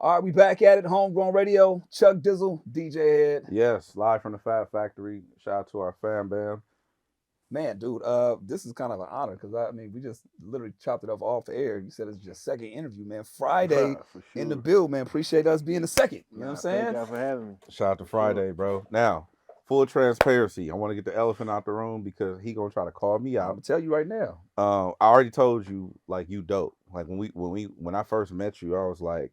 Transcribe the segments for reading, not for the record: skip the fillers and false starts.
All right, we back at it. Homegrown Radio. Chuck Dizzle, DJ Head. Yes, live from the Fab Factory. Shout out to our fan bam. Man, dude, this is kind of an honor because I mean, we just literally chopped it off air. You said it's your second interview, man. Friday For in the sure. build, man. Appreciate us being the second. You know what I'm Nah, thank saying? y'all for having me. Shout out to For sure. Fridayy, bro. Now, full transparency. I want to get the elephant out the room because he gonna try to call me I'm out. gonna tell you right now. I already told you, like, you dope. Like when I first met you, I was like,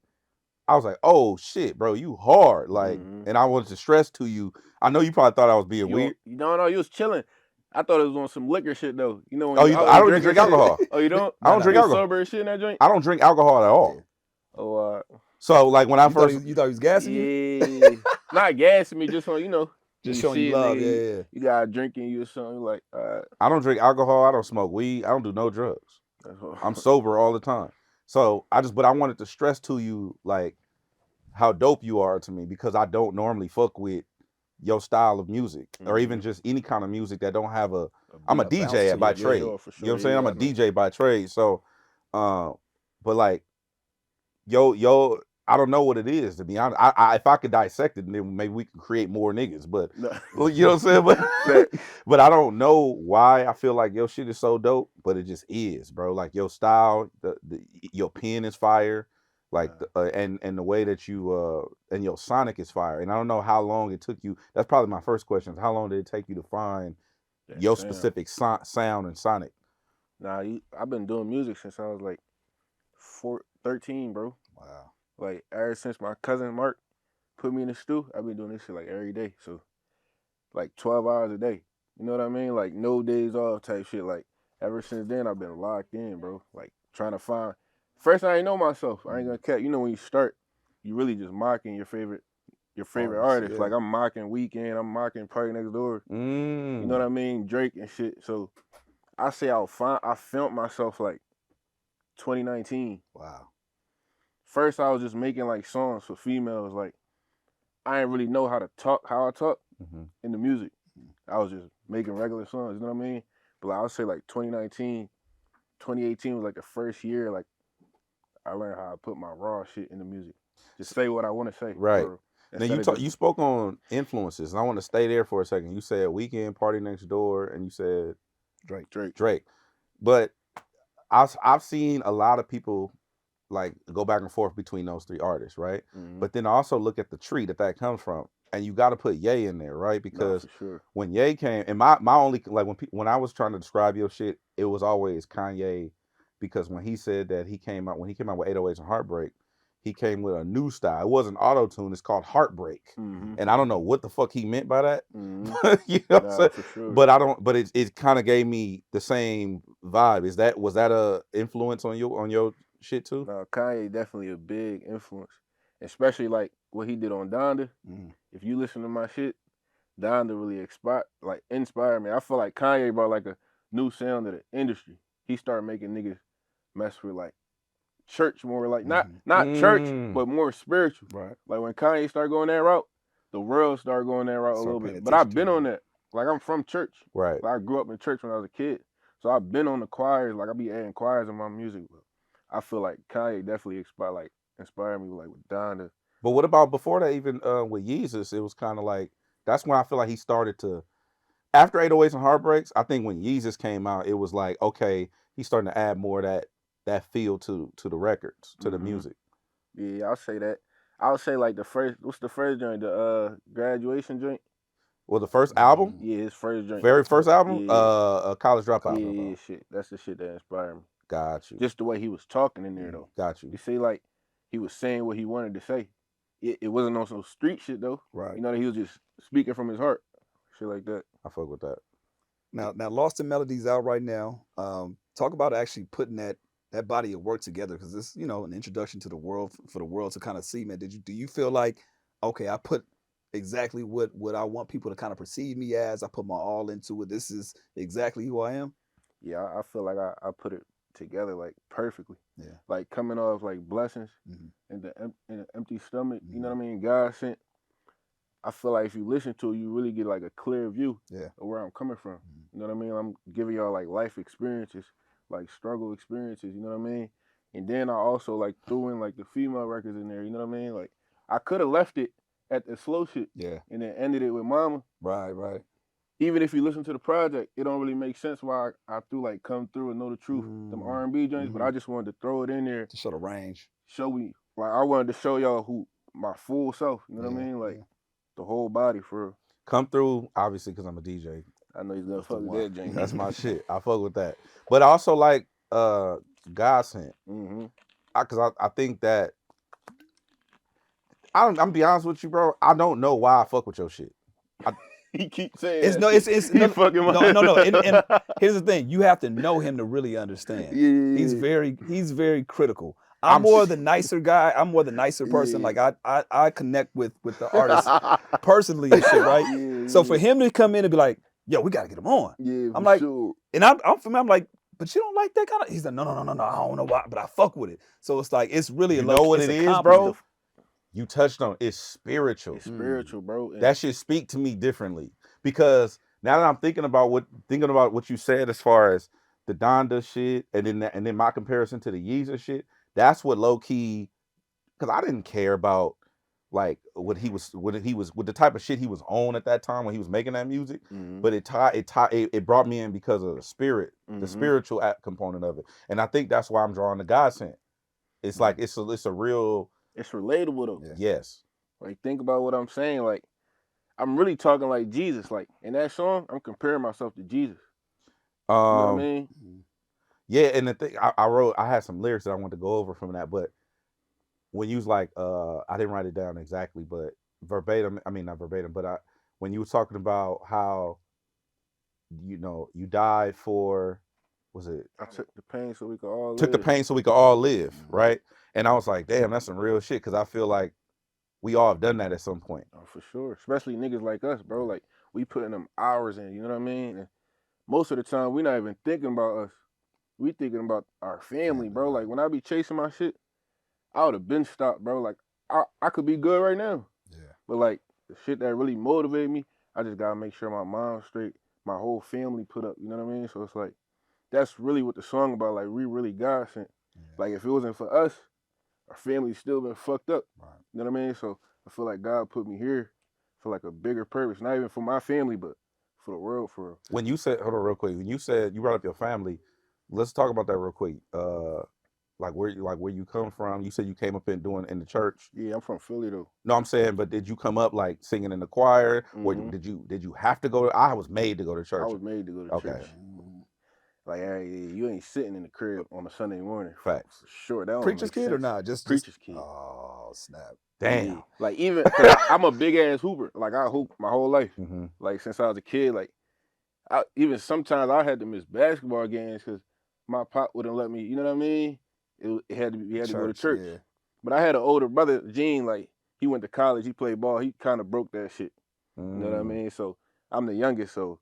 oh shit, bro, you hard. Like, and I wanted to stress to you. I know you probably thought I was being weird. You don't know, you was chilling. I thought it was on some liquor shit though. You know when Oh, you I don't even drink shit. alcohol. Oh, you don't? I don't drink You alcohol. sober and shit in that joint? I don't drink alcohol at all. Yeah. Oh, So like when I first, You thought he was gassing you? yeah. Not gassing me, just on, Just showing you love. nigga, Yeah. You got drinking you or something, like, I don't drink alcohol. I don't smoke weed. I don't do no drugs. that's all. I'm sober all the time. So but I wanted to stress to you, like, how dope you are to me because I don't normally fuck with your style of music or even just any kind of music that don't have I'm a beat, a bounce DJ to by it. Yeah, trade. sure, for You know what I'm sure, saying? yeah, I'm a I know. DJ by trade. So, but like, yo, I don't know what it is, to be honest. If I could dissect it, then maybe we could create more niggas. But No. you know what I'm saying? Facts. But I don't know why I feel like your shit is so dope, but it just is, bro. Like your style, your pen is fire, like and the way that you and your sonic is fire. And I don't know how long it took you. That's probably my first question. How long did it take you to find That your sound. specific sound and sonic? Nah, I've been doing music since I was like 13, bro. Wow. Like ever since my cousin Mark put me in the stew, I've been doing this shit like every day. So like 12 hours a day. You know what I mean? Like no days off type shit. Like ever since then I've been locked in, bro. Like trying to find first I ain't know myself. I ain't gonna cap. You know when you start, you really just mocking your favorite artist. Yeah. Like I'm mocking Weeknd, I'm mocking Party Next Door. You know what I mean? Drake and shit. So I say I filmed myself like 2019. Wow. First I was just making like songs for females. Like I didn't really know how I talk in the music. I was just making regular songs, you know what I mean? But like, I would say like 2019, 2018 was like the first year like I learned how to put my raw shit in the music. Just say what I want to say. Right. Now Instead you spoke on influences, and I want to stay there for a second. You said Weekend, Party Next Door, and you said Drake. But I've seen a lot of people like go back and forth between those three artists, right? But then also look at the tree that comes from, and you got to put Ye in there, right? Because for sure. when Ye came, and my only like when I was trying to describe your shit, it was always Kanye, because when he said that he came out with 808s and Heartbreak, he came with a new style. It wasn't auto tune. It's called Heartbreak, and I don't know what the fuck he meant by that. You know what I'm saying? For sure. But I don't. But it kind of gave me the same vibe. Was that a influence on your shit too? No, Kanye definitely a big influence, especially like what he did on Donda. If you listen to my shit, Donda really inspired me. I feel like Kanye brought like a new sound to the industry. He started making niggas mess with like church more, like not church, but more spiritual. Right. Like when Kanye started going that route, the world started going that route a little bit. But I've been on that. Like I'm from church. Right. Like I grew up in church when I was a kid. So I've been on the choirs. Like I be adding choirs in my music. But I feel like Kanye definitely inspired me like with Donda. But what about before that? Even with Yeezus, it was kind of like that's when I feel like he started to. After 808s and Heartbreaks, I think when Yeezus came out, it was like, okay, he's starting to add more of that feel to the records, to the music. Yeah, I'll say that. I'll say like what's the first joint? The Graduation joint? Well, the first album? Yeah, his first joint. Very first album? Yeah. College Dropout. Yeah, shit. That's the shit that inspired me. Got you. Just the way he was talking in there though. Got you. You see, like he was saying what he wanted to say. It wasn't on some street shit though. Right. You know, he was just speaking from his heart. Shit like that. I fuck with that. Now Lost in Melody's out right now. Talk about actually putting that body of work together, because this, an introduction to the world for the world to kind of see, man. Do you feel like, okay, I put exactly what I want people to kind of perceive me as. I put my all into it. This is exactly who I am. Yeah, I feel like I put it together like perfectly. Yeah. Like coming off like blessings in an empty stomach. You know what I mean? God sent. I feel like if you listen to it, you really get like a clear view of where I'm coming from. You know what I mean? I'm giving y'all like life experiences, like struggle experiences. You know what I mean? And then I also like threw in like the female records in there. You know what I mean? Like I could have left it at the slow shit. Yeah. And then ended it with Mama. Right. Even if you listen to the project, it don't really make sense why I threw like Come Through and Know the Truth, them R&B joints. But I just wanted to throw it in there to show the range. Show me, like I wanted to show y'all who my full self. You know what I mean? Like the whole body for real. Come Through, obviously, because I'm a DJ. I know he's gonna fuck with that joint. That's my shit. I fuck with that. But I also like God Sent. Because I think that I'm be honest with you, bro. I don't know why I fuck with your shit. He keeps saying it's no, fucking no. And here's the thing: you have to know him to really understand. Yeah. He's very critical. I'm more the nicer guy. I'm more the nicer person. Like I connect with the artist personally and shit, right? So for him to come in and be like, "Yo, we gotta get him on," I'm like, and I'm like, but you don't like that kind of. He's like, no, I don't know why, but I fuck with it. So it's like it's really you know what it is, bro. You touched on it's spiritual. It's spiritual, bro. That should speak to me differently because now that I'm thinking about what you said as far as the Donda shit and then my comparison to the Yeezer shit, that's what low key, because I didn't care about like what the type of shit he was on at that time when he was making that music, but it brought me in because of the spirit, the spiritual component of it, and I think that's why I'm drawing the God Sent. It's like it's a real. It's relatable though. Yes. Like think about what I'm saying. Like I'm really talking like Jesus. Like in that song, I'm comparing myself to Jesus. You know what I mean? Yeah, and the thing I had some lyrics that I wanted to go over from that, but when you was like, I didn't write it down exactly, but verbatim. I mean not verbatim, but when you was talking about how, you know, you died for. Was it? I took the pain so we could all took live. The pain so we could all live, right? And I was like, damn, that's some real shit. Because I feel like we all have done that at some point. Oh, for sure. Especially niggas like us, bro. Like we putting them hours in. You know what I mean? And most of the time, we not even thinking about us. We thinking about our family, bro. Like when I be chasing my shit, I would have been stopped, bro. Like I could be good right now. Yeah. But like the shit that really motivated me, I just gotta make sure my mom's straight, my whole family put up. You know what I mean? So it's like. That's really what the song about. Like we really God sent. Like if it wasn't for us, our family still been fucked up. Right. You know what I mean? So I feel like God put me here for like a bigger purpose, not even for my family, but for the world. For real. When you said, hold on, real quick. When you said you brought up your family, let's talk about that real quick. Like where you come from. You said you came up in the church. Yeah, I'm from Philly though. No, I'm saying, but did you come up like singing in the choir, or did you have to go? I was made to go to church. I was made to go to church. Like, hey, you ain't sitting in the crib on a Sunday morning. Facts. For sure. That preacher's kid sense. Or not? Just preacher's kid. Oh, snap. Damn. Yeah. Like, even, cause I'm a big ass hooper. Like, I hoop my whole life. Like, since I was a kid, like, even sometimes I had to miss basketball games because my pop wouldn't let me, you know what I mean? It had to be, to go to church. Yeah. But I had an older brother, Gene, like, he went to college, he played ball, he kind of broke that shit. You know what I mean? So, I'm the youngest, so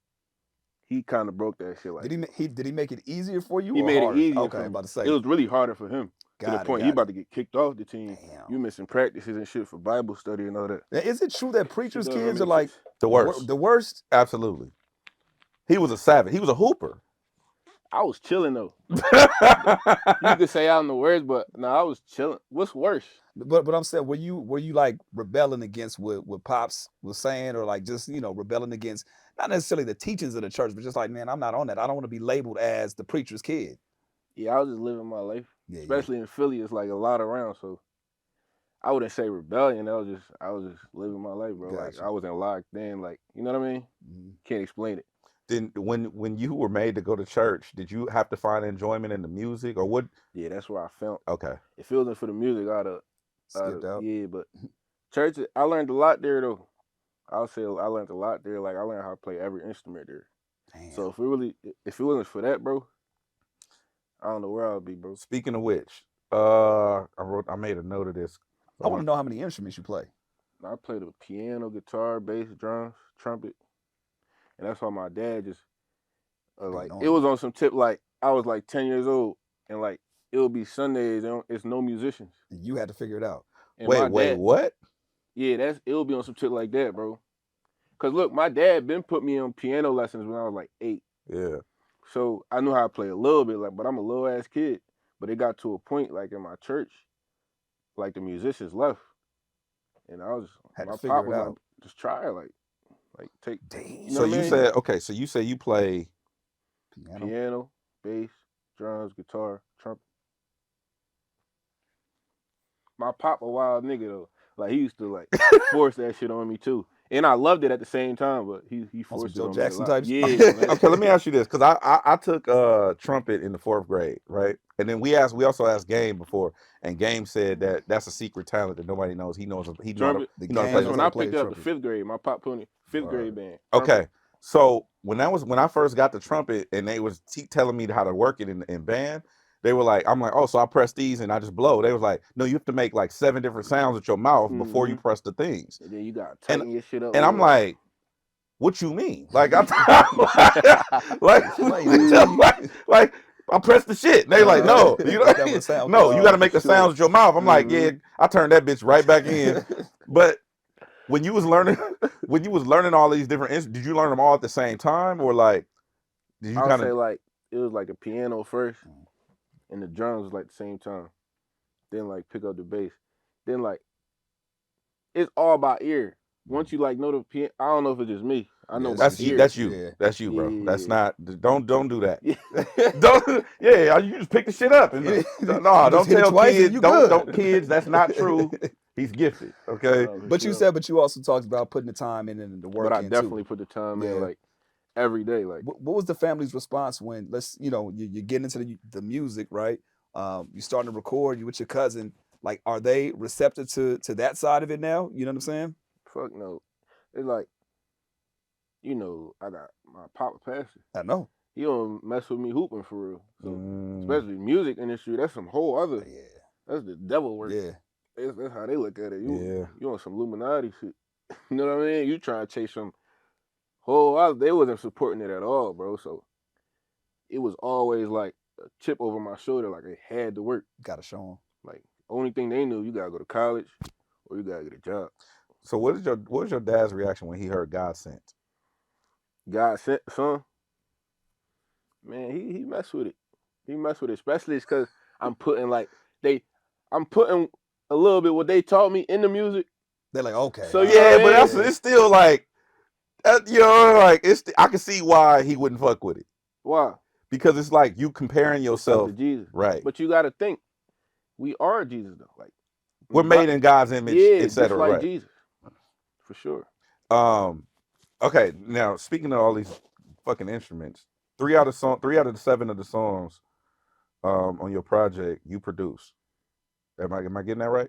he kind of broke that shit. Like, did he make it easier for you? He made it easier. Okay, for me. About to say it was really harder for him to the point he about to get kicked off the team. Damn. You missing practices and shit for Bible study and all that. Now, is it true that preachers' kids are like the worst? The worst? Absolutely. He was a savage. He was a hooper. I was chilling though. You could say I'm the worst, but no, I was chilling. What's worse? But I'm saying, were you like rebelling against what Pops was saying, or like just rebelling against not necessarily the teachings of the church, but just like, man, I'm not on that. I don't want to be labeled as the preacher's kid. Yeah, I was just living my life. Yeah, especially in Philly, it's like a lot around, so I wouldn't say rebellion. I was just living my life, bro. Gotcha. Like I wasn't locked in, like you know what I mean? Can't explain it. Then when you were made to go to church, did you have to find enjoyment in the music or what? Yeah, that's where I felt. Okay. If it wasn't for the music, I'd have skipped out. Yeah, but church, I learned a lot there though. I'll say I learned a lot there. Like I learned how to play every instrument there. Damn. So if it wasn't for that, bro, I don't know where I'd be, bro. Speaking of which, I made a note of this. I want to know how many instruments you play. I play the piano, guitar, bass, drums, trumpet. And that's why my dad just, like, it was on some tip, like, I was like 10 years old, and like, it would be Sundays, and it's no musicians. And you had to figure it out. And wait, what? Yeah, it would be on some tip like that, bro. Because look, my dad been put me on piano lessons when I was like 8. Yeah. So I knew how to play a little bit, like, but I'm a little ass kid. But it got to a point like in my church, like the musicians left, and I was Had my to pop figure it was like, out. just try it, like take, Damn. you know So what I you mean? said okay. So you say you play. Piano, bass, drums, guitar, trumpet. My pop a wild nigga though. Like he used to like force that shit on me too. And I loved it at the same time, but he On some forced it Joe on me a Jackson lot. types. Yeah, man. Okay, let me ask you this, because I took trumpet in the 4th grade, right? And then we also asked Game before, and Game said that that's a secret talent that nobody knows. He knows Trumpet. he know how to play That's knows when how the. to I play picked the it up the trumpet. 5th grade. My pop put me fifth grade band. Trumpet. Okay, so when I first got the trumpet, and they was telling me how to work it in band, they were like, I'm like, oh, so I press these and I just blow. They was like, no, you have to make like 7 different sounds with your mouth before you press the things. And then you gotta And tighten your shit up. and I'm Little. like, what you mean? Like I Explain that to me. like I pressed the shit. And they like, no, you That's not what sound. no, Okay. you got to For make the sure. sounds with your mouth. I'm like, yeah, I turned that bitch right back in. But when you was learning, all these different instruments, did you learn them all at the same time, or like, did you I would kind say of? like it was like a piano first, and the drums was like the same time. Then like pick up the bass. Then like it's all by ear. Once you like know the piano, I don't know if it's just me. I know by That's you. ear. That's you. That's you, bro. That's Yeah. not. Don't do that. Yeah. Don't. Yeah, you just pick the shit up. And You no, just don't hit it tell twice and kids. you Don't good. kids. That's not true. He's gifted. Okay. For But you sure. said, but you also talked about putting the time in and the But work I in definitely too. put the time in Yeah. like every day. Like What was the family's response when you get into the music, right? You starting to record, you with your cousin. Like, are they receptive to that side of it now? You know what I'm saying? fuck no. It's like, I got my papa pastor. I know. He don't mess with me hooping for real. So Mm, especially music industry, that's some whole other. Yeah. That's the devil work. Yeah. That's how they look at it. yeah. You on some Illuminati shit. You know what I mean? You trying to chase some whole other. They wasn't supporting it at all, bro. So it was always like a chip over my shoulder, like it had to work. Gotta show them. Like only thing they knew, you gotta go to college or you gotta get a job. So what was your dad's reaction when he heard God Sent? God sent son, man, he messed with it. He messed with it, especially because I'm putting I'm putting a little bit what they taught me in the music. They're like, okay. So you Yeah, know what but I mean? it's still like, like I can see why he wouldn't fuck with it, Why? because it's like you comparing It's up yourself, to Jesus. right? But you got to think, we are Jesus though. Like We're made in God's image, yeah, etc. just like Right? Jesus, for sure. Okay. Now speaking of all these fucking instruments, 3 out of the 7 of the songs, on your project you produce. Am I getting that right?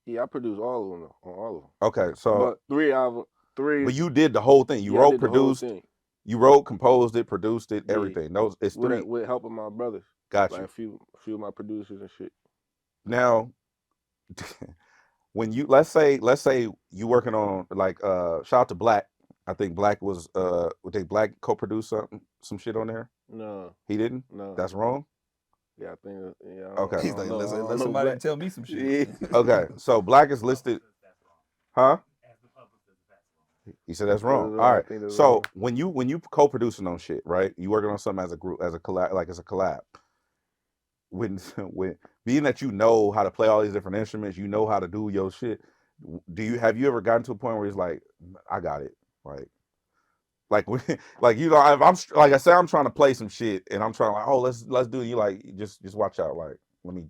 Yeah, I produced all of them though, on all of them. Okay, so But three. but you did the whole thing. You Yeah, I wrote, did the whole produced, thing. you wrote, composed it, produced it, Yeah. everything. Those it's 3. With help of my brothers. Got Like you. a few of my producers and shit. Now, when you let's say you working on like shout out to Black. I think Black was Black co-produced some shit on there. No, He didn't. no. That's wrong. Yeah, I think. Yeah. Okay. He's like, let somebody tell me some shit. Yeah. Okay, so Black is listed, huh? He said that's wrong. All right. So when you co-producing on shit, right? You working on something as a group, as a collab, like as a collab. When being that you know how to play all these different instruments, you know how to do your shit. Have you ever gotten to a point where it's like, I got it, like like if I'm like I said, I'm trying to play some shit and I'm trying like, oh, let's do it. You like just watch out, like let me.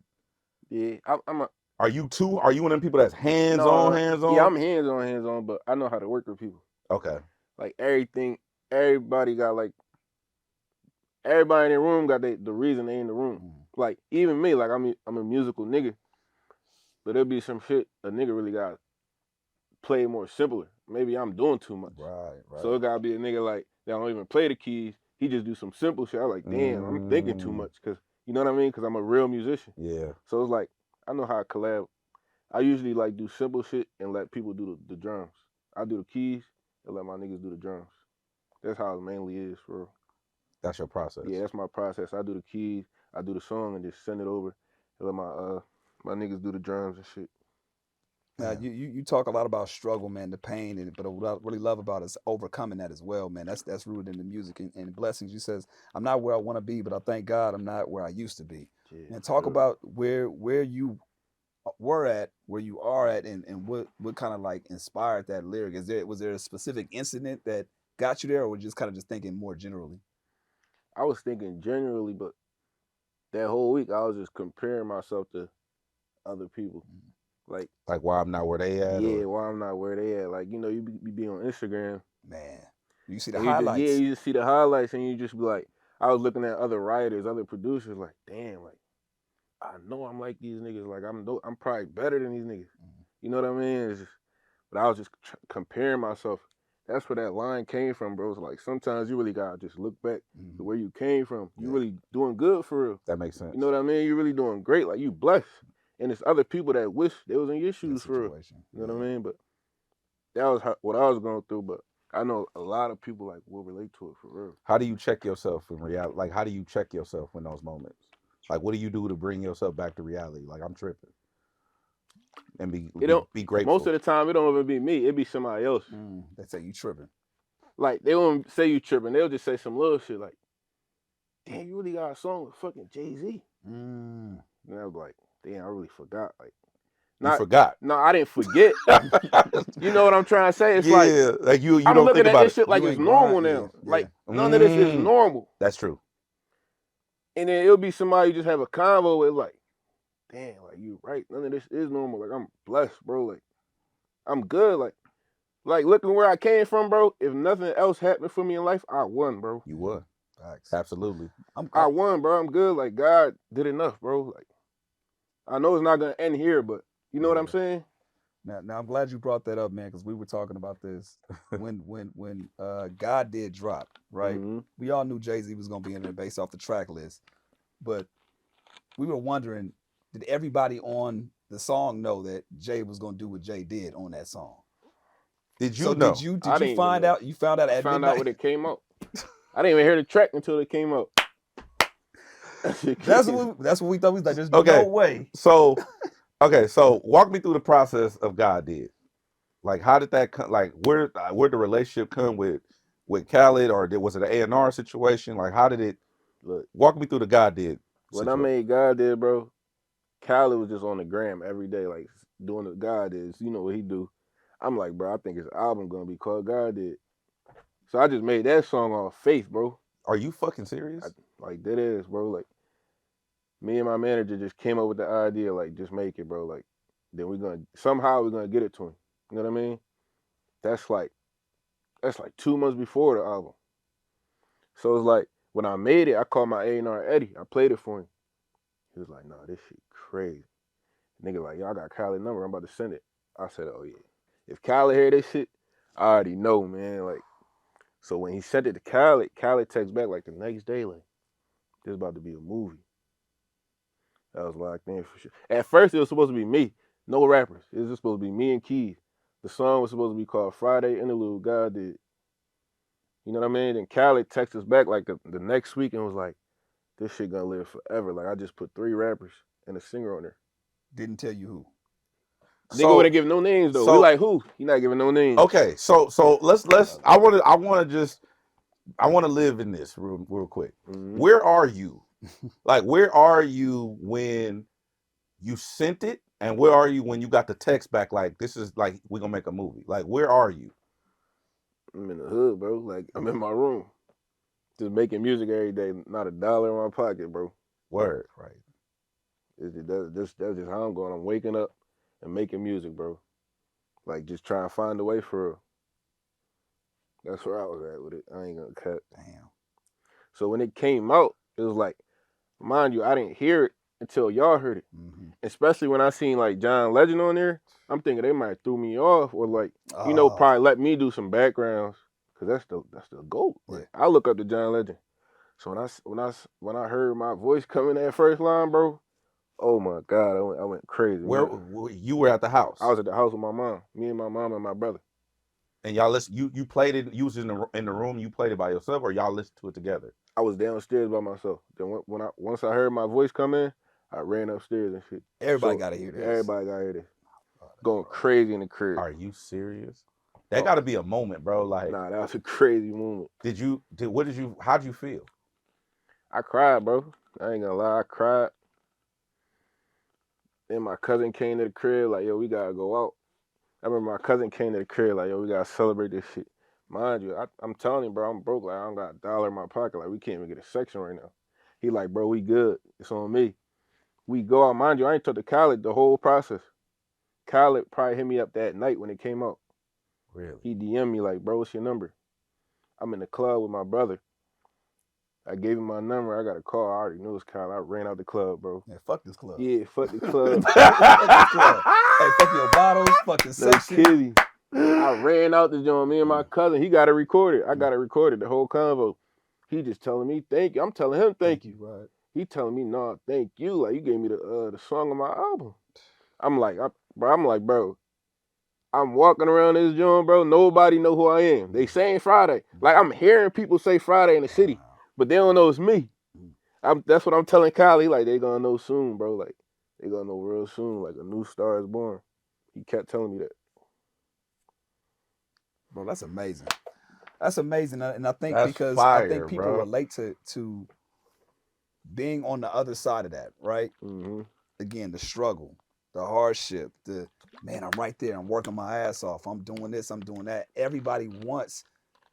Yeah, I'm a. Are you one of them people that's hands on? Yeah, I'm hands on, but I know how to work with people. Okay. Like everything, everybody got like everybody in the room got the reason they in the room. Like even me, like I'm a musical nigga, but there'll be some shit a nigga really got to play more simpler. Maybe I'm doing too much. Right. So it gotta be a nigga like that don't even play the keys. He just do some simple shit. I'm like, damn, I'm thinking too much, cause you know what I mean? Cause I'm a real musician. Yeah. So it's like I know how to collab. I usually like do simple shit and let people do the drums. I do the keys and let my niggas do the drums. That's how it mainly is, for real. That's your process. Yeah, that's my process. I do the keys, I do the song, and just send it over and let my niggas do the drums and shit. Now you talk a lot about struggle, man, the pain, but what I really love about it is overcoming that as well, man. That's rooted in the music and blessings. You says, I'm not where I want to be, but I thank God I'm not where I used to be. Yeah, And talk sure. about where you were at, where you are at, and what kind of like inspired that lyric. Was there a specific incident that got you there, or was you just kind of just thinking more generally? I was thinking generally, but that whole week I was just comparing myself to other people. Like why I'm not where they at? yeah, Or why I'm not where they at. Like, you be on Instagram Man, you see the and highlights. you just see the highlights and you just be like, I was looking at other writers, other producers, like, damn, like I know I'm like these niggas. Like I'm probably better than these niggas. You know what I mean? But I was just comparing myself. That's where that line came from, bro. It's like sometimes you really gotta just look back to where you came from. You really doing good for real. that makes sense. You know what I mean? You really doing great. Like you blessed. And there's other people that wish they was in your shoes for real. You know what I mean? But that was what I was going through. But I know a lot of people like will relate to it for real. How do you check yourself in reality? Like, how do you check yourself in those moments? Like, what do you do to bring yourself back to reality? Like, I'm tripping, and be grateful. Most of the time, it don't even be me. It be somebody else. They say you tripping. Like they won't say you tripping. They'll just say some little shit like, "Damn, you really got a song with fucking Jay-Z." And I was like, "Damn, I really forgot." Like, you forgot? No, I didn't forget. You know what I'm trying to say? It's like you I'm don't looking think at about this it. shit like it's normal now. Like none of this is normal. That's true. And then it'll be somebody you just have a convo with, like, damn, like you right. None of this is normal. Like I'm blessed, bro. Like I'm good. Like looking where I came from, bro. If nothing else happened for me in life, I won, bro. You won. Absolutely. I won, bro. I'm good. Like God did enough, bro. Like I know it's not gonna end here, but you know what I'm saying? Now I'm glad you brought that up, man, because we were talking about this when God did drop, right? We all knew Jay-Z was gonna be in there based off the track list, but we were wondering, did everybody on the song know that Jay was gonna do what Jay did on that song? Did you know? Did you find out? You found out at midnight? I found out when it came out. I didn't even hear the track until it came out. That's what we thought. We was like, there's no way. So walk me through the process of God did. Like, how did that come? Like, where the relationship come with Khaled, or was it an A&R situation? Like, how did it? Look, walk me through the God did. When I made God did, bro, Khaled was just on the gram every day, like doing the God is. You know what he do. I'm like, bro, I think his album gonna be called God Did. So I just made that song off faith, bro. Are you fucking serious? Like that is, bro. Like me and my manager just came up with the idea, like just make it, bro. Like then we're gonna get it to him. You know what I mean? That's like 2 months before the album. So it's like when I made it, I called my A&R Eddie. I played it for him. He was like, "Nah, this shit crazy." Nigga like, "Y'all got Khaled number. I'm about to send it." I said, "Oh yeah." If Khaled hear this shit, I already know, man. Like, so when he sent it to Khaled texted back like the next day, like, this is about to be a movie. I was locked in for sure. At first, it was supposed to be me, no rappers. It was just supposed to be me and Keith. The song was supposed to be called Fridayy Interlude, God Did. You know what I mean? And Khaled texted us back like the next week and was like, this shit gonna live forever. Like, I just put 3 rappers and a singer on there. Didn't tell you who. Nigga wouldn't give no names though. We like who? He not giving no names. Okay, so let's. I want to live in this real quick. Where are you? Like, where are you when you sent it, and where are you when you got the text back? Like, this is like we're gonna make a movie. Like, where are you? I'm in the hood, bro. Like, I'm in my room, just making music every day. Not a dollar in my pocket, bro. Word, right? That's just how I'm going. I'm waking up and making music, bro. Like, just trying to find a way for real. That's where I was at with it. I ain't gonna cut. Damn. So when it came out, it was like, mind you, I didn't hear it until y'all heard it. Especially when I seen like John Legend on there, I'm thinking they might threw me off or like, probably let me do some backgrounds, cause that's the GOAT. Like, I look up to John Legend. So when I heard my voice coming that first line, bro, oh my God, I went crazy. Where you were at the house? I was at the house with my mom, me and my mom and my brother. And y'all listen. You played it. You was in the room. You played it by yourself, or y'all listened to it together? I was downstairs by myself. Then once I heard my voice come in, I ran upstairs and shit. Everybody gotta hear this. Everybody gotta hear this. Going crazy in the crib. Are you serious? That gotta be a moment, bro. Like, nah, that was a crazy moment. How'd you feel? I cried, bro. I ain't gonna lie, I cried. Then my cousin came to the crib like, yo, we gotta go out. I remember my cousin came to the crib like, yo, we gotta celebrate this shit. Mind you, I'm telling you, bro, I'm broke. Like, I don't got $1 in my pocket. Like, we can't even get a section right now. He like, bro, we good. It's on me. We go out. Mind you, I ain't talked to Khaled the whole process. Khaled probably hit me up that night when it came out. Really? He DM'd me like, bro, what's your number? I'm in the club with my brother. I gave him my number. I got a call. I already knew it was Khaled. I ran out the club, bro. Yeah, fuck this club. Yeah, fuck the club. Fuck this club. Hey, fuck your bottles, fuck the No section. kidding. I ran out the joint. Me and my cousin, he got it recorded. I got it recorded, the whole convo. He just telling me thank you. I'm telling him thank you. Right. He telling me no, thank you. Like you gave me the song on my album. I'm like, bro. I'm walking around this joint, bro. Nobody know who I am. They saying Fridayy. Like I'm hearing people say Fridayy in the city, but they don't know it's me. That's what I'm telling Kylie. Like they gonna know soon, bro. Like they gonna know real soon. Like a new star is born. He kept telling me that. Bro, that's amazing. That's amazing, and I think That's because fire, I think people bro. relate to being on the other side of that, right? Mm-hmm. Again, the struggle, the hardship, the man, I'm right there. I'm working my ass off. I'm doing this. I'm doing that. Everybody wants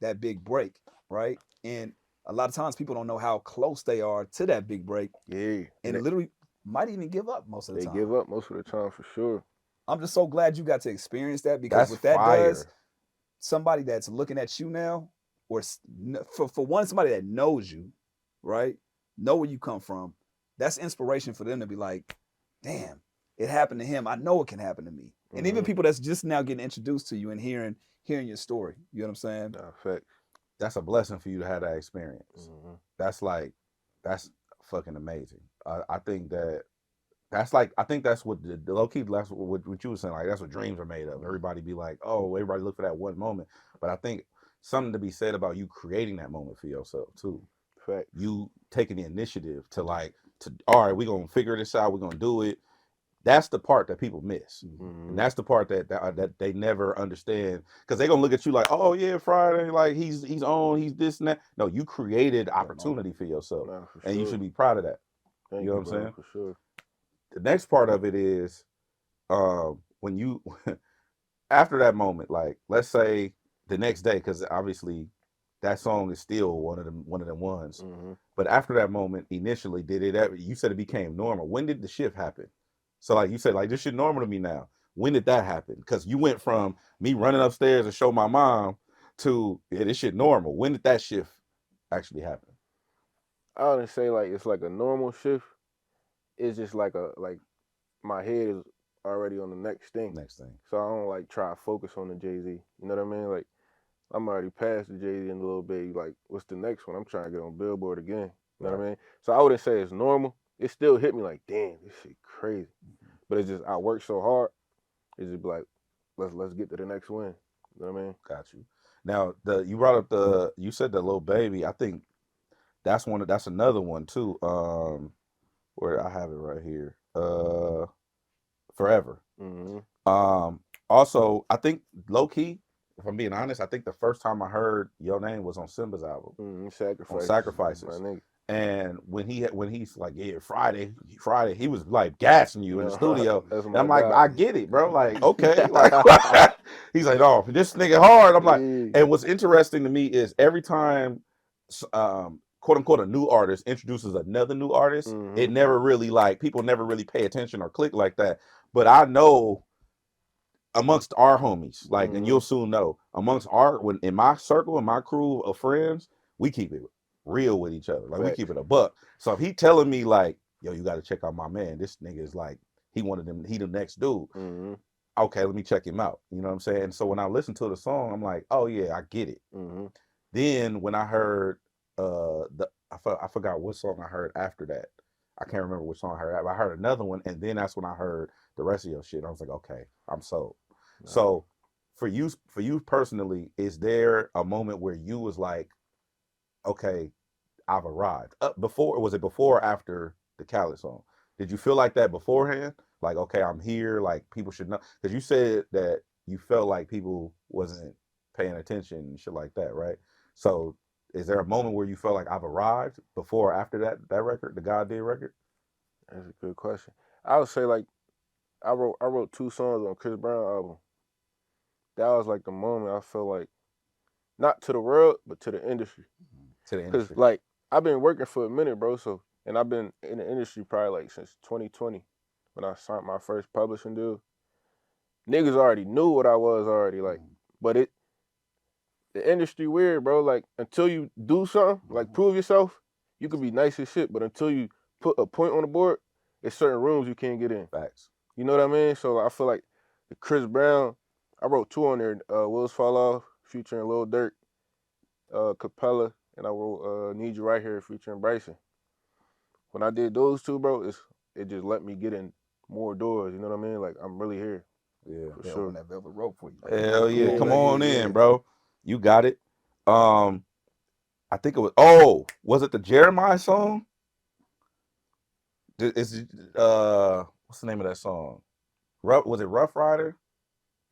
that big break, right? And a lot of times people don't know how close they are to that big break, Yeah. and literally might even give up most of the They time. give up most of the time for sure. I'm just so glad you got to experience that because That's what that fire. does, somebody that's looking at you now, or for one, somebody that knows you, right? Know where you come from. That's inspiration for them to be like, damn, it happened to him. I know it can happen to me. Mm-hmm. And even people that's just now getting introduced to you and hearing your story. You know what I'm saying? Nah, facts. That's a blessing for you to have that experience. Mm-hmm. That's fucking amazing. I think that's what the low key, that's what you were saying. Like that's what dreams are made of. Everybody be like, oh, everybody look for that one moment. But I think something to be said about you creating that moment for yourself too. Fact. You taking the initiative to all right, we're gonna figure this out. We're gonna do it. That's the part that people miss, and that's the part that they never understand because they're gonna look at you like, oh yeah, Fridayy, like he's on, he's this and that. No, you created opportunity for yourself, for and sure. you should be proud of that. Thank you know what I'm saying? For sure. The next part of it is when you after that moment, like let's say the next day, because obviously that song is still one of them ones. Mm-hmm. But after that moment, initially, did it ever? You said it became normal. When did the shift happen? So like you said, like this shit normal to me now. When did that happen? Because you went from me running upstairs and show my mom to this shit normal. When did that shift actually happen? I wouldn't say like it's like a normal shift. It's just like my head is already on the next thing. So I don't like try to focus on the Jay-Z. You know what I mean? Like I'm already past the Jay-Z in a little bit. Like what's the next one? I'm trying to get on Billboard again. You know what I mean? So I wouldn't say it's normal. It still hit me like, damn, this shit crazy. But it's just I work so hard. It's just like, let's get to the next win. You know what I mean? Got you. Now you brought up you said the Lil Baby. I think that's another one too. Where I have it right here. Forever. Mm-hmm. Also, I think low key, if I'm being honest, I think the first time I heard your name was on Simba's album. Sacrifices. And when he's like, yeah, Friday, he was like gassing you in the studio. And I'm like, I get it, bro. Like, okay. Like he's like, oh, this nigga hard. I'm like, and what's interesting to me is every time quote unquote a new artist introduces another new artist, it never really people never really pay attention or click like that. But I know amongst our homies, like, and you'll soon know, amongst in my circle, in my crew of friends, we keep it real with each other. Like, we keep it a buck. So if he telling me like, yo, you got to check out my man, this nigga is like, he the next dude. Okay, let me check him out. You know what I'm saying? So when I listen to the song, I'm like, oh yeah, I get it. Then when I heard I forgot what song I heard after that. I can't remember which song I heard. I heard another one, and then that's when I heard the rest of your shit. I was like, okay, I'm sold. Right. So for you personally, is there a moment where you was like, okay, I've arrived? Was it before or after the Khaled song? Did you feel like that beforehand? Like, okay, I'm here. Like people should know, because you said that you felt like people wasn't paying attention and shit like that, right? So is there a moment where you felt like I've arrived before or after that record, the God Did record? That's a good question. I would say like I wrote 2 songs on Chris Brown album. That was like the moment I felt like, not to the world, but to the industry. To the Cause industry. like I've been working for a minute, bro. So and I've been in the industry probably like since 2020 when I signed my first publishing deal. Niggas already knew what I was already like, but the industry weird, bro. Like until you do something, like prove yourself, you could be nice as shit, but until you put a point on the board, there's certain rooms you can't get in. Facts. You know what I mean? So I feel like the Chris Brown, I wrote 2 on there. Wheels Fall Off featuring Lil Durk, Capella, and I wrote Need You Right Here featuring Bryson. When I did those 2, bro, it just let me get in more doors. You know what I mean? Like I'm really here. Yeah, for sure. Open that velvet rope for you. Like, hell yeah, come like, on in, bro. You got it. I think it was. Was it the Jeremiah song? Is what's the name of that song? Was it Rough Rider?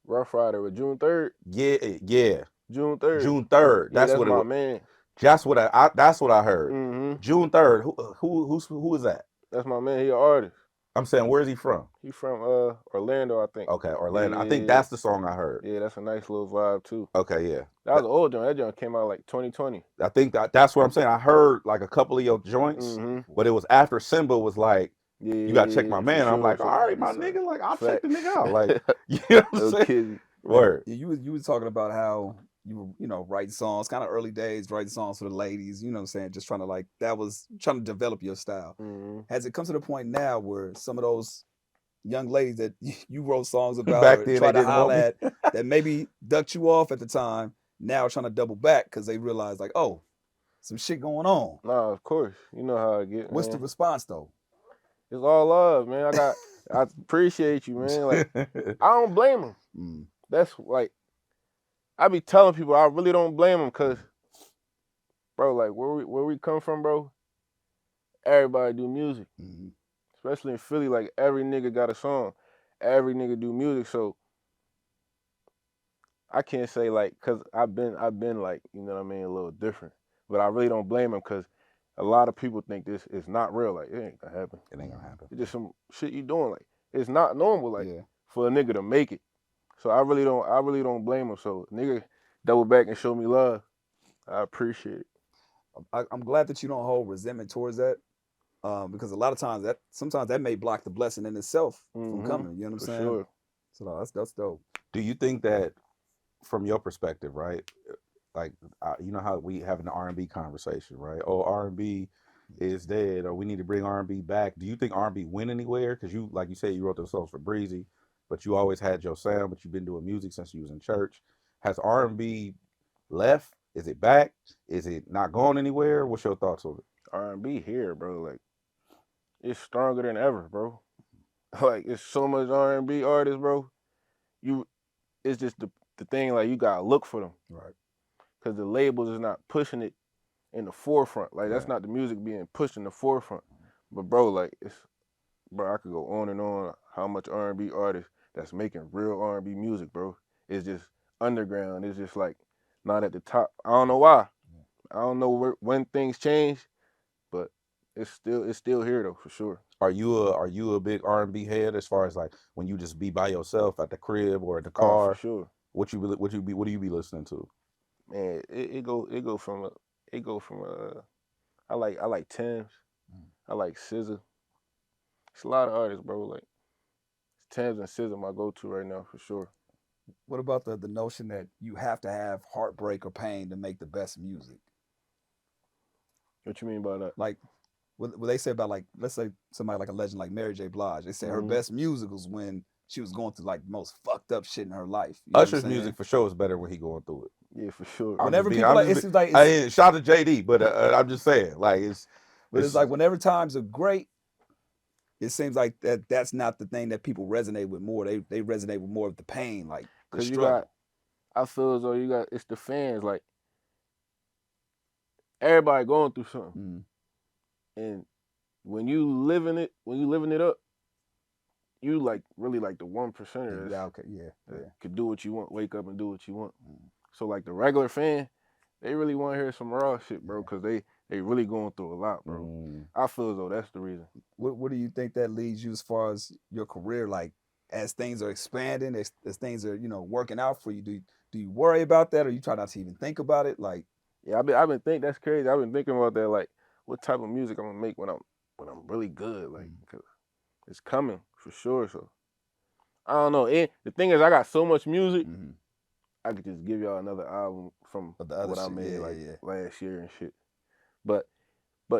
Rough Rider with June 3rd. Yeah. June 3rd. June 3rd. Yeah, that's what it my was. man. That's what I heard. Mm-hmm. June 3rd. Who is that? That's my man. He an artist. I'm saying, where's he from? He from Orlando, I think. Okay, Orlando. Yeah. I think that's the song I heard. Yeah, that's a nice little vibe too. Okay, yeah. That was an old joint. That joint came out like 2020. I think that's what I'm saying. I heard like a couple of your joints, but it was after Simba was like, you gotta check my man. Sure. I'm like, all right, my nigga, like I'll check the nigga out. Like, you know what I'm saying? Word. You was talking about how you were, writing songs, kind of early days, writing songs for the ladies, you know what I'm saying? Just trying to trying to develop your style. Has it come to the point now where some of those young ladies that you wrote songs about Back or then tried they to didn't holler want at that maybe ducked you off at the time, now trying to double back because they realize like, oh, some shit going on? Nah, of course. You know how I get. What's the response though? It's all love, man. I appreciate you, man. Like I don't blame them. That's like I be telling people I really don't blame them because, bro, like where we come from, bro. Everybody do music, especially in Philly. Like every nigga got a song, every nigga do music. So I can't say like, cause I've been like, you know what I mean, a little different. But I really don't blame them because a lot of people think this is not real. Like it ain't gonna happen. It ain't gonna happen. It's just some shit you doing. Like it's not normal. Like for a nigga to make it. So I really don't blame them. So nigga double back and show me love. I appreciate it. I'm glad that you don't hold resentment towards that, because a lot of times sometimes that may block the blessing in itself from coming. You know what I'm saying? Sure. So no, that's dope. Do you think that, from your perspective, right? Like you know how we have an R&B conversation, right? Oh, R&B is dead, or we need to bring R&B back. Do you think R&B went anywhere? Because you, like you said, you wrote those songs for Breezy, but you always had your sound. But you've been doing music since you was in church. Has R&B left? Is it back? Is it not going anywhere? What's your thoughts on it? R&B here, bro. Like it's stronger than ever, bro. Like it's so much R&B artists, bro. It's just the thing. Like you gotta look for them, right? Because the labels is not pushing it in the forefront. Like that's not the music being pushed in the forefront. But bro, like I could go on and on. How much R&B artists that's making real R&B music, bro? It's just underground. It's just like not at the top. I don't know why. I don't know when things change, but it's still here though for sure. Are you a big R&B head as far as like when you just be by yourself at the crib or at the car? Oh, for sure. What do you be listening to? Man, it go from I like Thames, I like SZA. It's a lot of artists, bro. Like Thames and SZA my go-to right now for sure. What about the notion that you have to have heartbreak or pain to make the best music? What you mean by that? Like what they say about, like, let's say somebody like a legend like Mary J. Blige. They say her best music was when she was going through like the most fucked up shit in her life. You Usher's music for sure is better when he going through it. Yeah, for sure. Whenever people it seems like shout out to JD, but I'm just saying, like it's like whenever times are great, it seems like that's not the thing that people resonate with more. They resonate with more of the pain, like the struggle. I feel as though it's the fans, like everybody going through something. And when you living it up, you like really like the 1%ers. Could do what you want, wake up and do what you want. So like the regular fan, they really want to hear some raw shit, bro, because they really going through a lot, bro. I feel as though that's the reason. What do you think that leads you as far as your career? Like as things are expanding, as things are, working out for you, do you worry about that, or you try not to even think about it? Like, yeah, I've been thinking that's crazy. I've been thinking about that, like what type of music I'm gonna make when I'm really good, like, cause it's coming for sure. So I don't know. The thing is, I got so much music. I could just give y'all another album from what I made last year and shit. But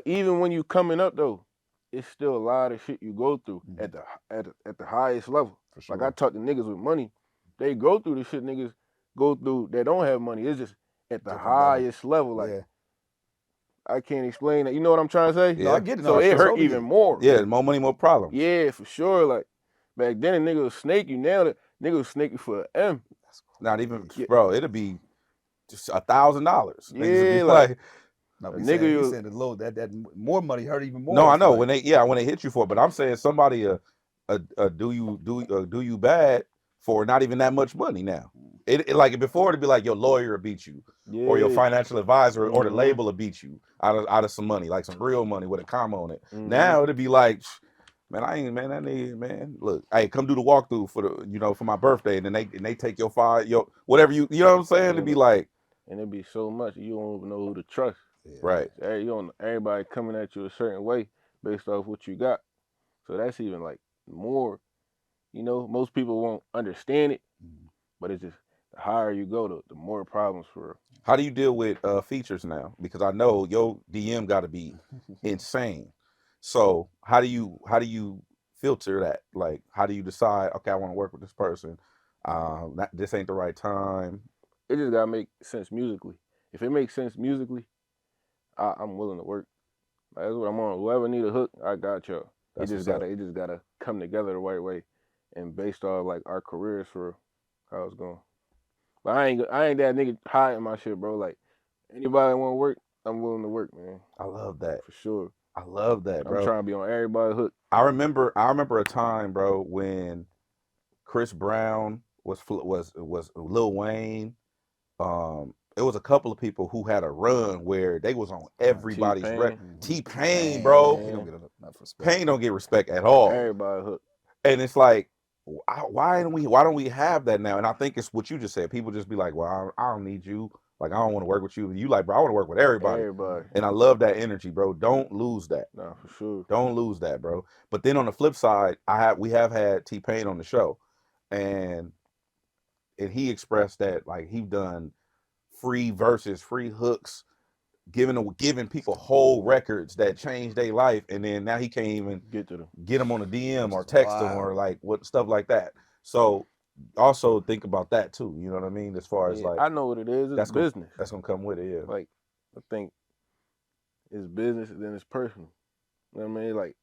even when you coming up though, it's still a lot of shit you go through at the highest level. For sure. Like I talk to niggas with money, they go through the shit niggas go through that don't have money. It's just at the different highest level. Like I can't explain that. You know what I'm trying to say? Yeah, no, I get it. So it hurt even more. Yeah, more money, more problems. Yeah, for sure. Like back then, a nigga would snake you. Now the nigga would snake you for an M. Not even, bro. It'll be just $1,000. Yeah, like. No, we saying the low that more money hurt even more. No, I know like, when they hit you for it, but I'm saying somebody do you bad for not even that much money now. It like before it'd be like your lawyer will beat you, or your financial advisor or the label will beat you out of some money, like some real money with a comma on it. Now it'd be like, man, I need look, hey, come do the walkthrough for the for my birthday, and then they take your whatever you know what I'm saying. It'd be like, and it'd be so much you don't even know who to trust. Yeah. Right. Everybody coming at you a certain way based off what you got. So that's even like more, most people won't understand it, but it's just the higher you go, the more problems for real. How do you deal with features now? Because I know your DM got to be insane. So how do you filter that? Like, how do you decide, okay, I want to work with this person. This ain't the right time. It just gotta make sense musically. If it makes sense musically, I'm willing to work. Like, that's what I'm on. Whoever need a hook, I got y'all. It just gotta come together the right way, and based off like our careers for how it's going. But I ain't that nigga hiding my shit, bro. Like anybody want to work, I'm willing to work, man. I love that for sure. I love that, bro. I'm trying to be on everybody's hook. I remember a time, bro, when Chris Brown was Lil Wayne. It was a couple of people who had a run where they was on everybody's T-Pain, bro. Pain don't get respect at all. Everybody hook. And it's like, why don't we have that now? And I think it's what you just said. People just be like, well, I don't need you. Like, I don't want to work with you. You like, bro, I want to work with everybody. And I love that energy, bro. Don't lose that. No, for sure. Don't lose that, bro. But then on the flip side, we have had T-Pain on the show, and he expressed that like he done free verses, free hooks, giving people whole records that changed their life, and then now he can't even get them on a DM or text them or like what stuff like that. So also think about that too. You know what I mean? As far as like, I know what it is. It's business. That's gonna come with it. Yeah. Like I think it's business and then it's personal. You know what I mean? Like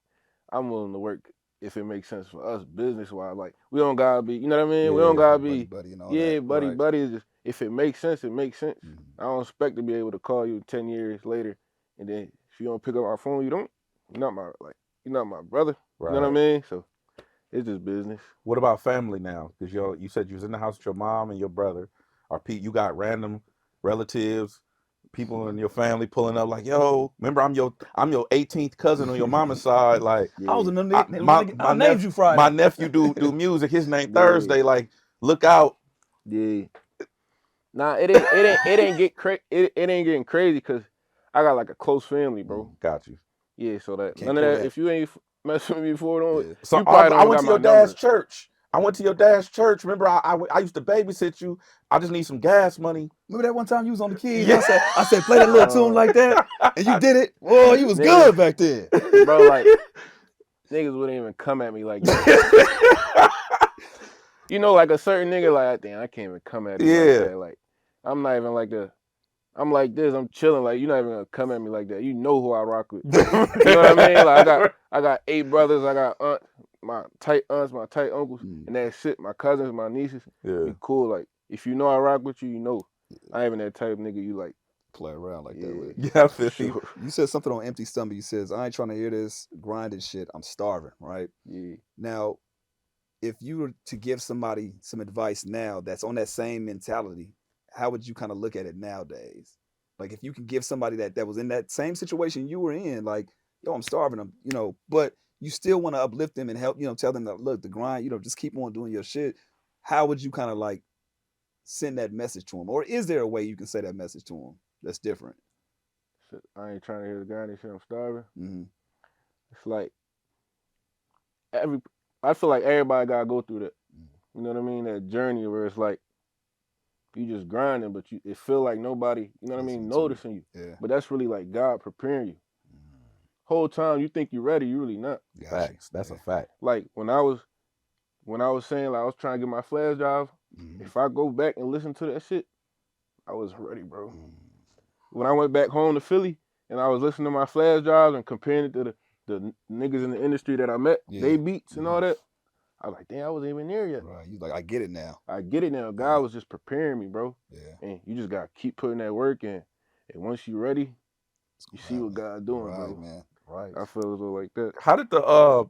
I'm willing to work if it makes sense for us business wise. Like we don't gotta be, you know what I mean? Yeah, we don't gotta be buddy and all that. Buddy is just, if it makes sense, it makes sense. I don't expect to be able to call you 10 years later and then if you don't pick up our phone, you're not my brother. Right. You know what I mean? So it's just business. What about family now? Because you said you was in the house with your mom and your brother. You got random relatives, people in your family pulling up like, yo, remember I'm your 18th cousin on your mama's side. Like I was in the I named you Friday. My nephew do music. His name Thursday. Like, look out. Yeah. Nah, it ain't getting crazy because I got like a close family, bro. Got you. Yeah, so that none of that. If you ain't messing with me before, don't. Yeah. So I went to your dad's church. I went to your dad's church. Remember, I used to babysit you. I just need some gas money. Remember that one time you was on the keys? Yeah. I said, play that little tune like that, and you did it. Boy, you was good back then, bro. Like niggas wouldn't even come at me like that. You know, like a certain nigga, like, damn, I can't even come at you like that. Like, I'm not even like I'm like this. I'm chilling. Like, you're not even gonna come at me like that. You know who I rock with. You know what I mean? Like, I got 8 brothers. I got my tight aunts, my tight uncles, and that's it. My cousins, my nieces. Yeah. Be cool. Like, if you know I rock with you, you know. I ain't even that type of nigga you like play around like that with. Yeah, I feel you. You said something on Empty Stomach. You says, I ain't trying to hear this grinding shit. I'm starving, right? Yeah. Now, if you were to give somebody some advice now that's on that same mentality, how would you kind of look at it nowadays? Like if you can give somebody that was in that same situation you were in, like, yo, I'm starving, but you still want to uplift them and help, tell them that, look, the grind, just keep on doing your shit. How would you kind of like send that message to them? Or is there a way you can say that message to them that's different? Shit, I ain't trying to hear the guy that shit, I'm starving. Mm-hmm. It's like I feel like everybody gotta go through that. You know what I mean? That journey where it's like you just grinding, but it feel like nobody, you know what I mean, noticing you. Yeah. But that's really like God preparing you. Whole time you think you're ready, you really not. Facts. That's a fact. Like when I was saying like I was trying to get my flash drive, if I go back and listen to that shit, I was ready, bro. When I went back home to Philly and I was listening to my flash drives and comparing it to the niggas in the industry that I met, they beats and all that, I was like, damn, I wasn't even there yet. Right. You like, I get it now. I get it now. God was just preparing me, bro. Yeah. And you just gotta keep putting that work in. And once you're ready, you see what God's doing, right, bro. Man. Right. I feel as though like that. How did the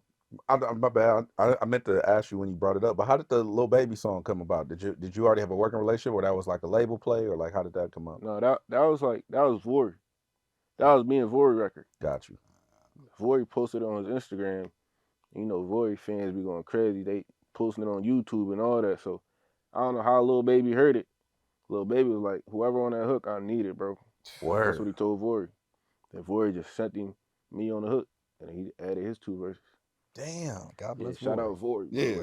my bad. I meant to ask you when you brought it up, but how did the Lil Baby song come about? Did you already have a working relationship, or that was like a label play, or like how did that come up? No, that was Vori. That was me and Vori record. Got you. Vori posted it on his Instagram. You know, Vori fans be going crazy. They posting it on YouTube and all that. So I don't know how Lil Baby heard it. Lil Baby was like, whoever on that hook, I need it, bro. Word. That's what he told Vori. Then Vori just sent him me on the hook, and he added his 2 verses. Damn. God bless Shout out Vori. Yeah.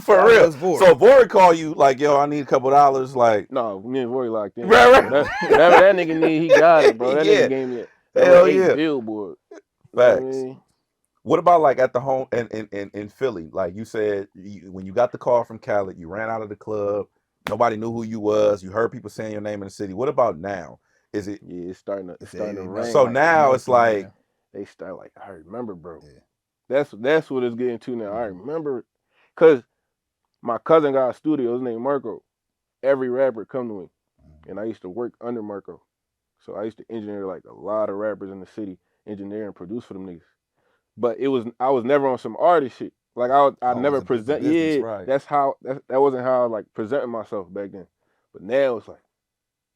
For real. So Vori call you like, yo, I need a couple $, like. No, me and Vori locked in. Right. Whatever that nigga need, he got it, bro. That nigga gave me a billboard. Facts. You know what I mean? What about like at the home in Philly? Like you said, when you got the call from Khaled, you ran out of the club. Nobody knew who you was. You heard people saying your name in the city. What about now? Is it? Yeah, it's starting to rain. So like, now it's like they start like, I remember, bro. Yeah. That's what it's getting to now. I remember, cause my cousin got a studio. His name Marco. Every rapper come to him, and I used to work under Marco. So I used to engineer like a lot of rappers in the city, engineer and produce for them niggas. But I was never on some artist shit. Like I never present. Yeah, right. That wasn't how I like presenting myself back then. But now it's like,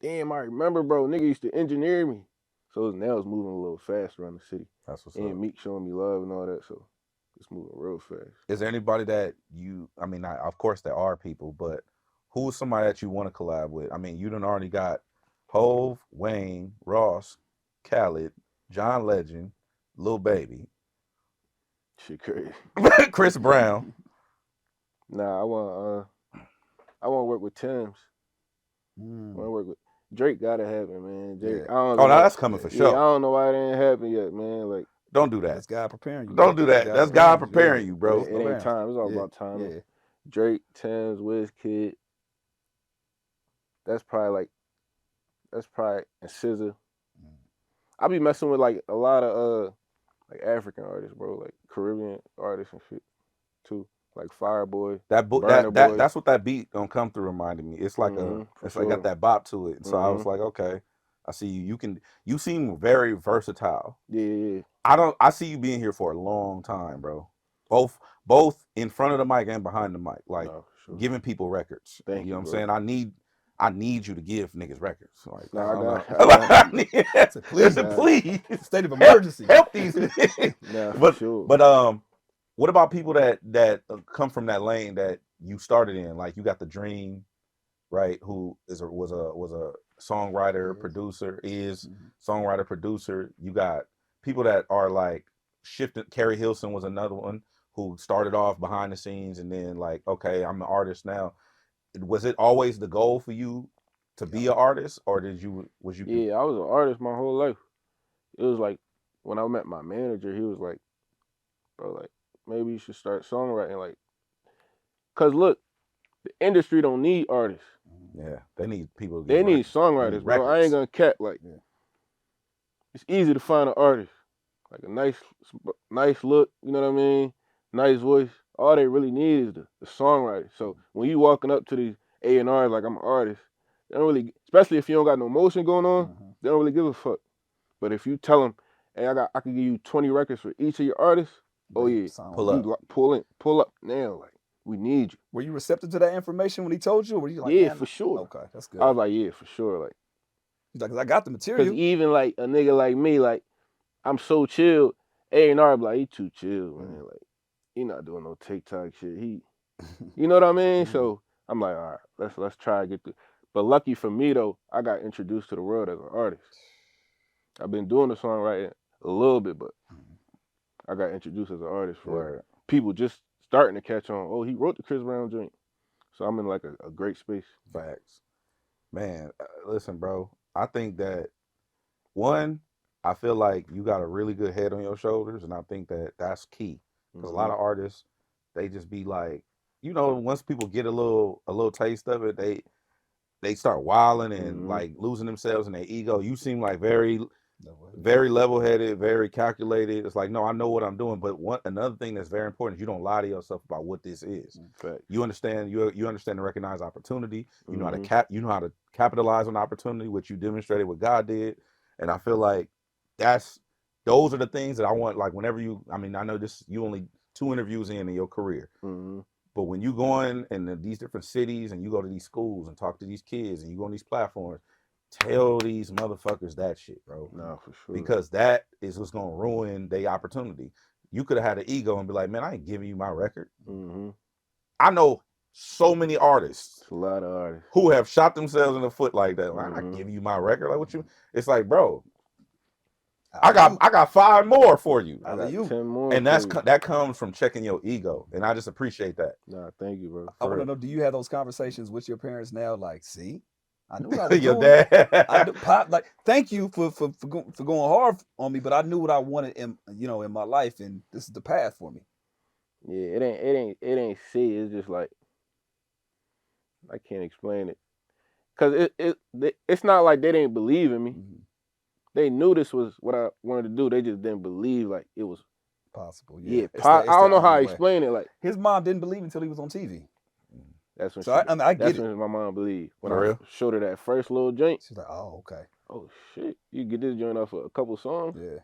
damn, I remember, bro. Nigga used to engineer me. So now it's moving a little faster around the city. That's what's up. And Meek showing me love and all that. So it's moving real fast. Is there anybody that I mean, of course there are people, but who's somebody that you want to collab with? I mean, you done already got Hove, Wayne, Ross, Khaled, John Legend, Lil Baby. Shit crazy. Chris Brown. Nah, I want to work with Tim's. I want to work with Drake. Gotta happen, man. Drake. Yeah. Oh, no, that's coming for sure. Yeah, I don't know why it ain't happened yet, man. Like, don't do that. That's God preparing you. Don't do that. That's God preparing you, bro. It ain't time. It's all about time. Yeah. Drake, Tim's, Wizkid. That's probably and SZA. I be messing with like a lot of like African artists, bro, like Caribbean artists and shit too, like Fireboy. That's what that beat gonna come through reminded me. It's like like got that bop to it. So I was like, okay, I see you. You seem very versatile. Yeah. I see you being here for a long time, bro. Both in front of the mic and behind the mic, like giving people records. Thank you know what bro. I'm saying? I need you to give niggas records. Like, please. State of emergency. Help these niggas. But what about people that come from that lane that you started in? Like you got the Dream, right? Who was a songwriter, producer, songwriter, producer. You got people that are like shifting. Carrie Hilson was another one who started off behind the scenes and then like, okay, I'm an artist now. Was it always the goal for you to be an artist, or was you? Yeah, I was an artist my whole life. It was like when I met my manager, he was like, "Bro, like maybe you should start songwriting." Like, cause look, the industry don't need artists. Yeah, they need people. They need songwriters, bro. I ain't gonna cap. Like, it's easy to find an artist, like a nice look. You know what I mean? Nice voice. All they really need is the songwriter. So when you walking up to these A&Rs like I'm an artist, they don't really, especially if you don't got no motion going on, they don't really give a fuck. But if you tell them, hey, I can give you 20 records for each of your artists, oh yeah, pull up now, like we need you. Were you receptive to that information when he told you? Or were you like, yeah, for sure. Okay, that's good. I was like, yeah, for sure. Like, he's like, 'cause I got the material. Because even like a nigga like me, like I'm so chilled, A&R be like, he too chill, man. Like, he not doing no TikTok shit. You know what I mean? So I'm like, all right, let's try to get through. But lucky for me though, I got introduced to the world as an artist. I've been doing the songwriting a little bit, but I got introduced as an artist for people just starting to catch on. Oh, he wrote the Chris Brown joint. So I'm in like a great space. Facts. Man, listen, bro. I think that, one, I feel like you got a really good head on your shoulders, and I think that that's key. Because a lot of artists, they just be like, you know, once people get a little taste of it, they start wilding and like losing themselves in their ego. You seem like very level-headed, very calculated. It's like, no, I know what I'm doing. But another thing that's very important is you don't lie to yourself about what this is. You understand. You understand to recognize opportunity. You know how to You know how to capitalize on opportunity, which you demonstrated what God did. And I feel like those are the things that I want. Like whenever I know you only 2 interviews in your career. But when you go in these different cities and you go to these schools and talk to these kids and you go on these platforms, tell these motherfuckers that shit, bro. No, for sure. Because that is what's gonna ruin their opportunity. You could have had an ego and be like, man, I ain't giving you my record. I know so many artists, a lot of artists, who have shot themselves in the foot like that. Like, I give you my record. Like what you? It's like, bro, I got 5 more for you. I got 10 more. And that comes from checking your ego, and I just appreciate that. Nah, thank you, bro. I want to know, do you have those conversations with your parents now? Like, see, I knew what I was your doing. Dad. I knew, Pop, like, thank you for going hard on me, but I knew what I wanted in my life, and this is the path for me. Yeah, it ain't see. It's just like I can't explain it, cause it's not like they didn't believe in me. They knew this was what I wanted to do. They just didn't believe like it was possible. Yeah, I don't know how to explain it. Like his mom didn't believe until he was on TV. That's when I get that's when my mom believed. When For I real? showed her that first little joint, she's like, "Oh, okay. Oh shit, you get this joint off of a couple songs." Yeah.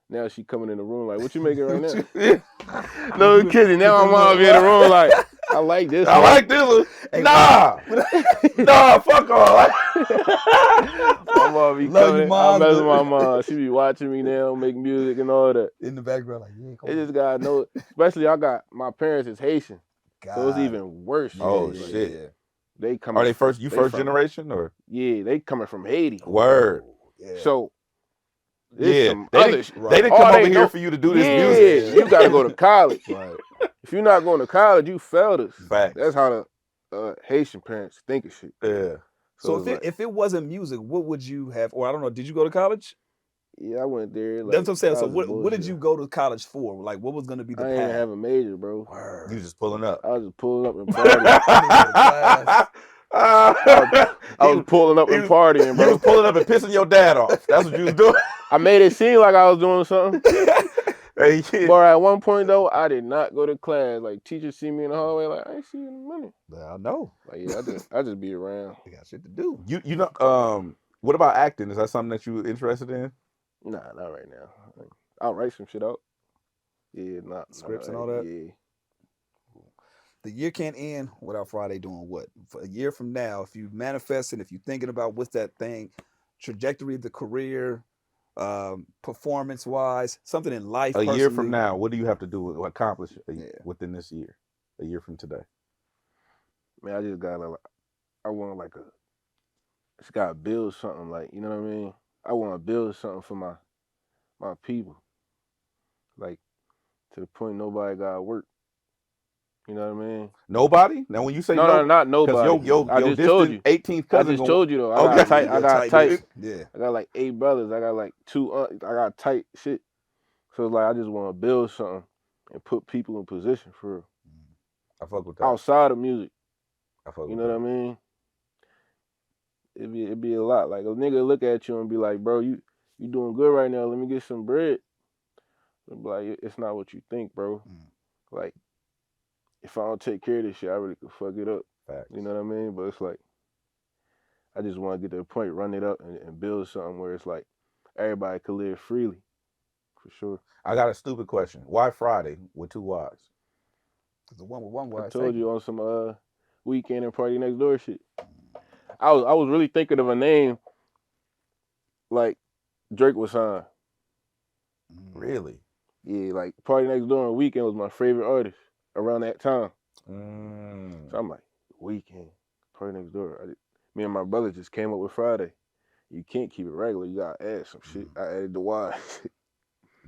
Now she coming in the room like, "What you making right now?" No kidding. Now my mom be in the room like, "I like this. I like this one. Hey, nah, nah, fuck all." My mom be coming. I mess with my mom. She be watching me now, make music and all that. In the background, like, yeah. They just gotta know. Especially my parents is Haitian, so it's even worse. Oh shit. Yeah. They coming. Are they first generation or? Yeah, they coming from Haiti. Word. Yeah. So. Yeah, they didn't come over here for you to do this music. You gotta go to college. Right. If you're not going to college, you failed us. Facts. That's how the Haitian parents think of shit. Yeah. So if it wasn't music, what would you have? Or I don't know. Did you go to college? Yeah, I went there. Like, that's what I'm saying. So what did you go to college for? Like, what was going to be the path? I didn't have a major, bro. Word. You just pulling up. I was just pulling up and partying. I was pulling up and partying, bro. You was pulling up and pissing your dad off. That's what you was doing. I made it seem like I was doing something. Hey, yeah. But at one point though, I did not go to class. Like teachers see me in the hallway, like I ain't see you in a minute. I know. Like yeah, I just be around. I got shit to do. You know, what about acting? Is that something that you interested in? Nah, not right now. I'll write some shit out. Yeah, not scripts and all that. Yeah. The year can't end without Fridayy doing what? For a year from now, if you manifesting, if you're thinking about what's that thing, trajectory of the career, performance-wise, something in life. A year from now, what do you have to do to accomplish within this year? A year from today. Man, I just gotta. I want just gotta build something. Like you know what I mean. I want to build something for my people. Like to the point nobody gotta work. You know what I mean? Nobody? Now when you say no, not nobody. I just told you. 18th cousin. I just told you though. I got tight. Yeah. I got like 8 brothers. I got like 2 I got tight shit. So it's like I just want to build something and put people in position for real. I fuck with that. Outside of music. I fuck with you know what I mean? It'd be a lot. Like a nigga look at you and be like, bro, you doing good right now. Let me get some bread. But like, it's not what you think, bro. Like, if I don't take care of this shit, I really could fuck it up. Facts. You know what I mean? But it's like, I just want to get to the point, run it up, and build something where it's like everybody could live freely, for sure. I got a stupid question. Why Fridayy with 2 Ys? The one with 1 Y. I told you on some weekend and party next door shit. I was really thinking of a name like Drake was signed. Really? Yeah, like Party Next Door on Weekend was my favorite artist around that time. So I'm like, Weekend, Party Next Door. Me and my brother just came up with Fridayy. You can't keep it regular. You gotta add some shit. I added the Y.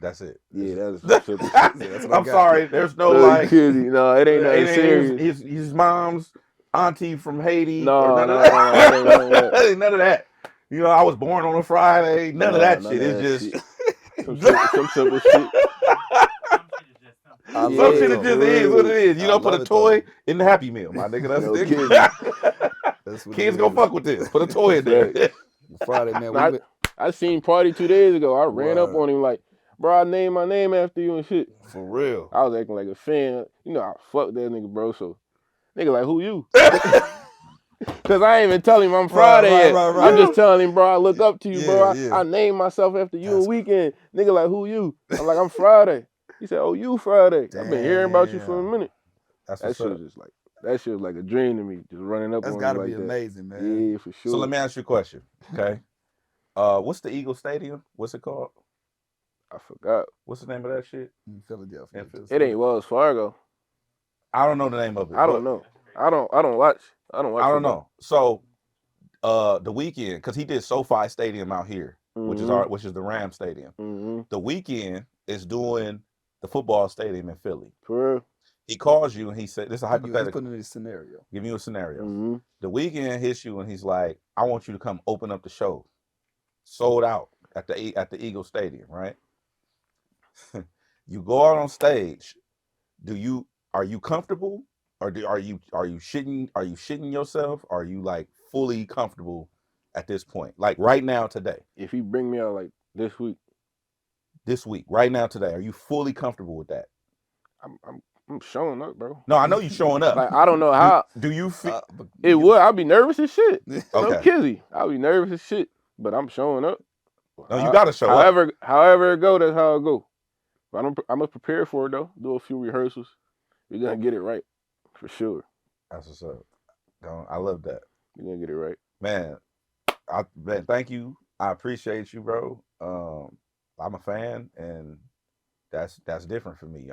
That's it. Yeah, that's some simple shit. Yeah, that's what I'm sorry. There's no like. Kidding. No, it ain't nothing serious. His mom's auntie from Haiti. No, or none no, of that. no, it ain't none of that. Ain't none of that. You know, I was born on a Friday. None of that shit. It's just some simple shit. Some shit it just is what it is. You don't put a toy in the Happy Meal, my nigga. That's it. That's what Kids gonna fuck with this. Put a toy in there. Friday, man. I seen Party 2 days ago. I ran up on him like, bro, I named my name after you and shit. For real. I was acting like a fan. You know, I fucked that nigga, bro. So, nigga, like, who you? Cause I ain't even telling him I'm Fridayy yet. Right. I'm just telling him, bro, I look up to you, bro. Yeah. I named myself after you and Weekend. Nigga, like, who you? I'm like, I'm Fridayy. He said, oh, you Fridayy. I've been hearing about you for a minute. That shit was just like, that shit was like a dream to me, just running up on him like that. That's gotta be amazing, man. Yeah, for sure. So let me ask you a question, okay? What's the Eagle Stadium? What's it called? I forgot. What's the name of that shit? In Philadelphia. It ain't Wells Fargo. I don't know the name of it. I don't know. I don't watch. I don't know. So, the Weekend, because he did SoFi Stadium out here, which is the Ram Stadium. The Weekend is doing the football stadium in Philly. For real? He calls you and he said, "This is a hypothetical." He's putting in a scenario. Give you a scenario. The Weekend hits you and he's like, "I want you to come open up the show." Sold out at the Eagle Stadium, right? You go out on stage. Are you comfortable, or are you shitting yourself? Are you like fully comfortable at this point, like right now today? If he bring me out like this week, right now today, are you fully comfortable with that? I'm showing up, bro. No, I know you showing up. Like I don't know how. Do you feel it would? I'll be nervous as shit. Okay. No kizzy. I'll be nervous as shit, but I'm showing up. No, you gotta show up. However it go, that's how it go. But I'm gonna prepare for it though. Do a few rehearsals. We're gonna get it right, for sure. That's what's up. I love that. We're gonna get it right, man. Thank you. I appreciate you, bro. I'm a fan, and that's different for me.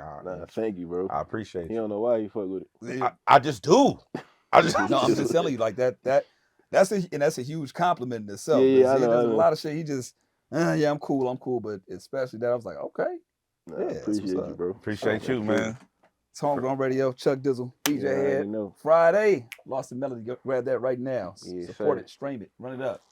Thank you, bro. I appreciate you. You don't know why you fuck with it. I just do. I'm just telling you like that. That's a huge compliment in itself. Yeah, I know. There's a lot of shit. He just, yeah, I'm cool, but especially that I was like, okay, I appreciate you, bro. Appreciate you, man. It's Homegrown Radio, Chuck Dizzle, DJ Head, know. Friday, Lost in Melody. Grab that right now. Yeah, support it, stream it, run it up.